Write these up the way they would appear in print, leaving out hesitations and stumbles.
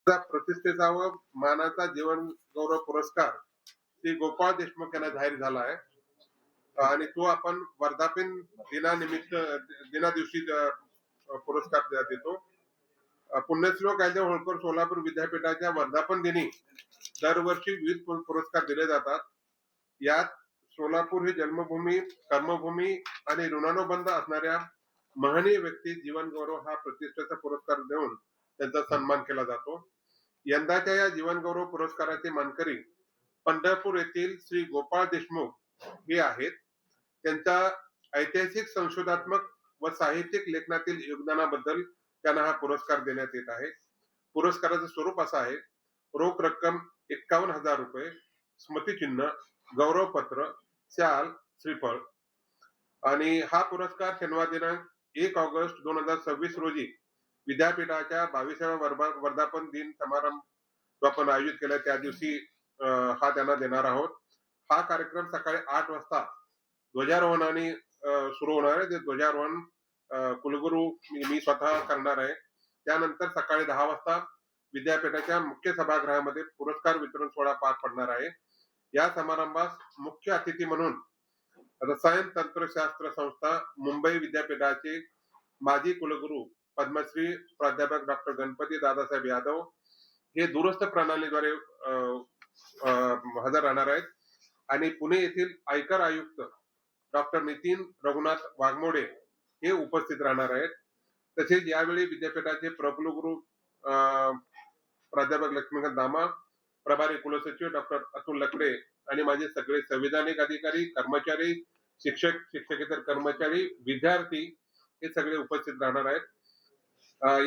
प्रतिष्ठेचा व मानाचा जीवन गौरव पुरस्कार श्री गोपाळ देशमुख यांना जाहीर झाला आहे आणि तो आपण वर्धापन दिनानिमित्त दिना दिवशी पुरस्कार देतो. पुण्यश्लोक गायदेव होळकर सोलापूर विद्यापीठाच्या वर्धापन दिनी दरवर्षी विविध पुरस्कार दिले जातात. यात सोलापूर ही जन्मभूमी, कर्मभूमी आणि ऋणानुबंध असणाऱ्या महनीय व्यक्ती जीवन गौरव हा प्रतिष्ठेचा पुरस्कार देऊन त्यांचा सन्मान केला जातो. यंदाच्या या जीवन गौरव पुरस्काराचे मानकरी पंढरपूर येथील श्री गोपाळ देशमुख हे आहेत. त्यांच्या ऐतिहासिक, संशोधात्मक व साहित्यिक लेखनातील योगदानाबद्दल त्यांना हा पुरस्कार देण्यात येत आहे. पुरस्काराचं स्वरूप असं आहे: रोख रक्कम 51,000 रुपये, स्मृतिचिन्ह, गौरवपत्र, शाल, श्रीफळ. आणि हा पुरस्कार शनिवार दिनांक 1 ऑगस्ट 2026 रोजी विद्यापीठाच्या 22व्या वर्धापन दिन समारंभ आपण आयोजित केला त्या दिवशी हा त्यांना देणार आहोत. हा कार्यक्रम सकाळी 8 वाजता ध्वजारोहणाने सुरू होणार आहे. ते ध्वजारोहण कुलगुरू मी स्वतः करणार आहे. त्यानंतर सकाळी 10 वाजता विद्यापीठाच्या मुख्य सभागृहामध्ये पुरस्कार वितरण सोहळा पार पडणार आहे. या समारंभास मुख्य अतिथी म्हणून रसायन तंत्रशास्त्र संस्था मुंबई विद्यापीठाचे माजी कुलगुरू पद्मश्री प्राध्यापक डॉक्टर गणपती दादासाहेब यादव हे दूरस्थ प्रणालीद्वारे हजर राहणार आहेत. आणि पुणे येथील आयकर आयुक्त डॉक्टर नितीन रघुनाथ वाघमोडे हे उपस्थित राहणार आहेत. तसेच यावेळी विद्यापीठाचे प्रकुलगुरू प्राध्यापक लक्ष्मीकांत दामा, प्रभारी कुलसचिव डॉक्टर अतुल लकडे आणि माझे सगळे संविधानिक अधिकारी, कर्मचारी, शिक्षक, शिक्षकेतर कर्मचारी, विद्यार्थी हे सगळे उपस्थित राहणार आहेत.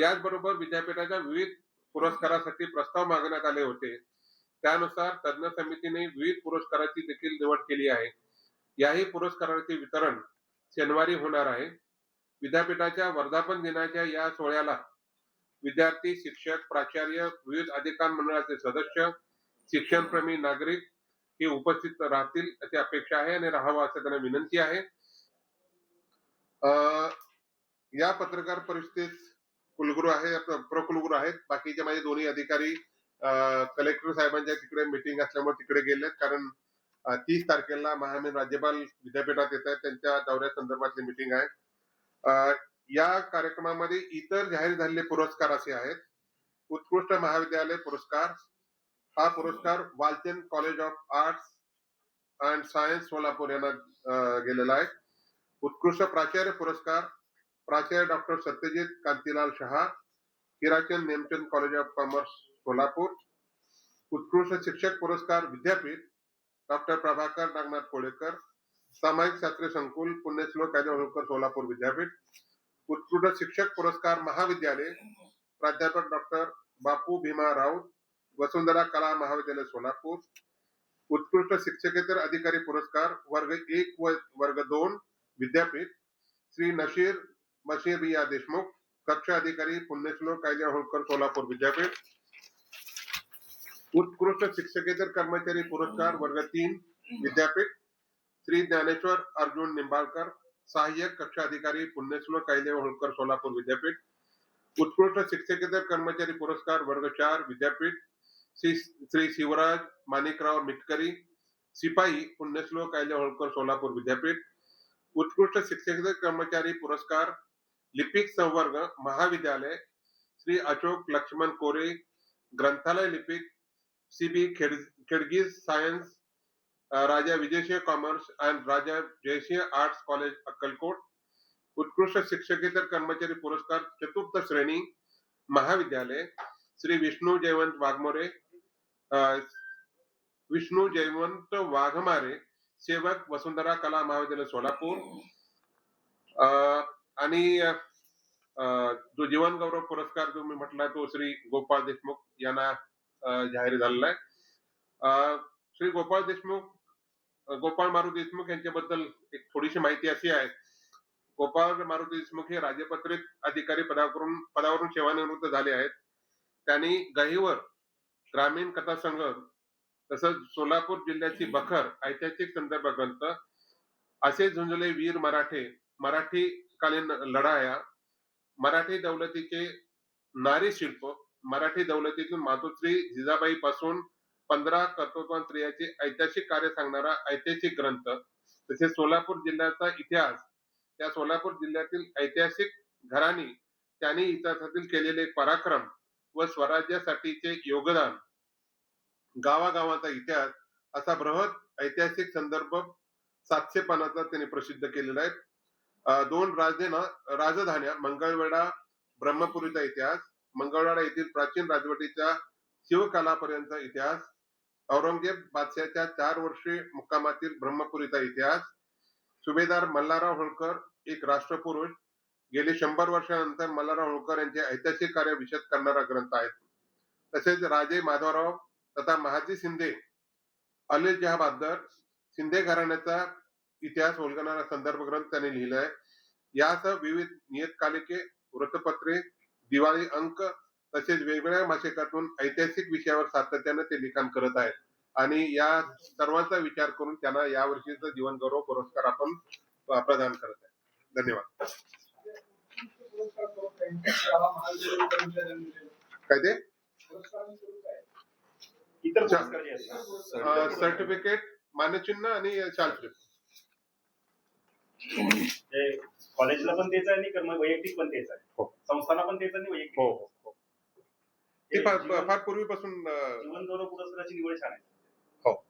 याचबरोबर विद्यापीठाच्या विविध पुरस्कारासाठी प्रस्ताव मागण्यात आले होते. त्यानुसार तज्ञ समितीने विविध पुरस्काराची देखील निवड केली आहे. याही पुरस्काराचे वितरण शनिवारी होणार आहे. विद्यापीठाच्या वर्धापन दिनाच्या या सोहळ्याला विद्यार्थी, शिक्षक, प्राचार्य, विविध अधिकार मंडळाचे सदस्य, शिक्षणप्रेमी नागरिक हे उपस्थित राहतील अशी अपेक्षा आहे आणि राहावं असं त्यांना विनंती आहे. या पत्रकार परिषदेत कुलगुरू आहे, प्रकुलगुरू आहेत. बाकीचे माझे दोन्ही अधिकारी कलेक्टर साहेबांच्या तिकडे मीटिंग असल्यामुळे तिकडे गेलेत, कारण 30 तारखेला महामहिम राज्यपाल विद्यापीठात येत आहेत. त्यांच्या दौऱ्या संदर्भातली मीटिंग आहे. या कार्यक्रमामध्ये इतर जाहीर झालेले पुरस्कार असे आहेत: उत्कृष्ट महाविद्यालय पुरस्कार, हा पुरस्कार Walchand college of arts and science Solapur यांना गेलेला आहे. उत्कृष्ट प्राचार्य पुरस्कार प्राचार्य doctor Satyajit Kantilal Shah, Hirachand Nemchand college of commerce Solapur. उत्कृष्ट शिक्षक पुरस्कार विद्यापीठ डॉक्टर प्रभाकर नागनाथ कोळेकर, सामाजिक शास्त्र संकुल, पुण्यश्लोक गायदेव होळकर सोलापूर विद्यापीठ. उत्कृष्ट शिक्षक पुरस्कार महाविद्यालय प्राध्यापक डॉक्टर बापू भीमा राऊत, वसुंधरा कला महाविद्यालय सोलापूर. उत्कृष्ट शिक्षकेतर अधिकारी पुरस्कार वर्ग 1 व वर्ग 2 विद्यापीठ श्री नशीर मशीबिया देशमुख, कक्षा अधिकारी पुण्यश्लोक गायदेव होळकर सोलापूर विद्यापीठ. उत्कृष्ट शिक्षकेतर कर्मचारी पुरस्कार वर्ग 3 विद्यापीठ श्री ज्ञानेश्वर अर्जुन निंबाळकर, सहाय्यक कक्षा अधिकारी पुण्यश्लोक गायदेव होळकर सोलापूर विद्यापीठ. उत्कृष्ट शिक्षकेतर कर्मचारी पुरस्कार वर्ग 4 विद्यापीठ श्री शिवराज माणिकराव मिटकरी, सिपाही पुण्यश्लोक गायदेव होळकर सोलापूर विद्यापीठ. उत्कृष्ट शिक्षकेतर कर्मचारी पुरस्कार लिपिक संवर्ग महाविद्यालय श्री अशोक लक्ष्मण कोरे, ग्रंथालय लिपिक CB Khedgi's science, Raja Vijaysinh commerce and Raja Jaysinh arts college Akkalkot. उत्कृष्ट शिक्षकेतर कर्मचारी पुरस्कार चतुर्थ श्रेणी महाविद्यालय श्री विष्णू जयवंत वाघमारे, सेवक वसुंधरा कला महाविद्यालय सोलापूर. आणि जो जीवन गौरव पुरस्कार जो मी म्हटला तो श्री गोपाळ देशमुख यांना जाहीर झालेला आहे. श्री गोपाळ मारुती देशमुख यांच्याबद्दल एक थोडीशी माहिती अशी आहे: गोपाळ मारुती देशमुख हे राजपत्रित अधिकारी पदावरून सेवानिवृत्त झाले आहेत. त्यांनी गहिवर ग्रामीण कथासंग्रह तसंच सोलापूर जिल्ह्याची बखर ऐतिहासिक संदर्भ ग्रंथ, असे झुंजले वीर मराठे, मराठी कालीन लढाया, मराठी दौलतीचे नारी शिल्प, मराठी दौलतीतून मातोश्री जिजाबाई पासून 15 कर्तृत्ववान स्त्रियांचे ऐतिहासिक कार्य सांगणारा ऐतिहासिक ग्रंथ, तसेच सोलापूर जिल्ह्याचा इतिहास, त्या सोलापूर जिल्ह्यातील ऐतिहासिक घराणी त्यांनी इतिहासातील केलेले पराक्रम व स्वराज्यासाठीचे योगदान, गावागावाचा इतिहास असा बृहत ऐतिहासिक संदर्भ 700 पानाचा त्यांनी प्रसिद्ध केलेला आहे. 2 राजधान्या मंगळवेढा, ब्रह्मपुरीचा इतिहास, मंगळवेढा येथील प्राचीन राजवटीचा शिवकालापर्यंतचा इतिहास, औरंगजेब बादशाहच्या 4 वर्षे मुक्कामातील ब्रह्मपुरीचा इतिहास, सुभेदार मल्हारराव होळकर एक राष्ट्रपुरुष, गेली 100 वर्षानंतर मल्हारराव होळकर यांचे ऐतिहासिक कार्य विशद करणारा ग्रंथ आहे. तसेच राजे माधवराव तथा महाजी शिंदे, अनिल जहा बहादर, शिंदे घराण्याचा इतिहास उलगडणारा संदर्भ ग्रंथ त्यांनी लिहिलाय. यासह विविध नियतकालिके, वृत्तपत्रे, दिवाळी अंक तसेच वेगवेगळ्या मासिकातून ऐतिहासिक विषयावर सातत्याने ते लिखाण करत आहेत आणि या सर्वांचा विचार करून त्यांना या वर्षीचा जीवन गौरव पुरस्कार आपण प्रदान करत आहे. धन्यवाद. काय ते इतर पुरस्कार जे आहेत सर्टिफिकेट, मान्यचिन्ह आणि शालश्री. कॉलेजला पण तेच आहे आणि वैयक्तिक पण तेच आहे. हो. संस्थांना पण तेच आणि वैयक्तिक. हो हो. ते फार पूर्वीपासून जीवन गौरव पुरस्काराची निवड छान आहे. हो.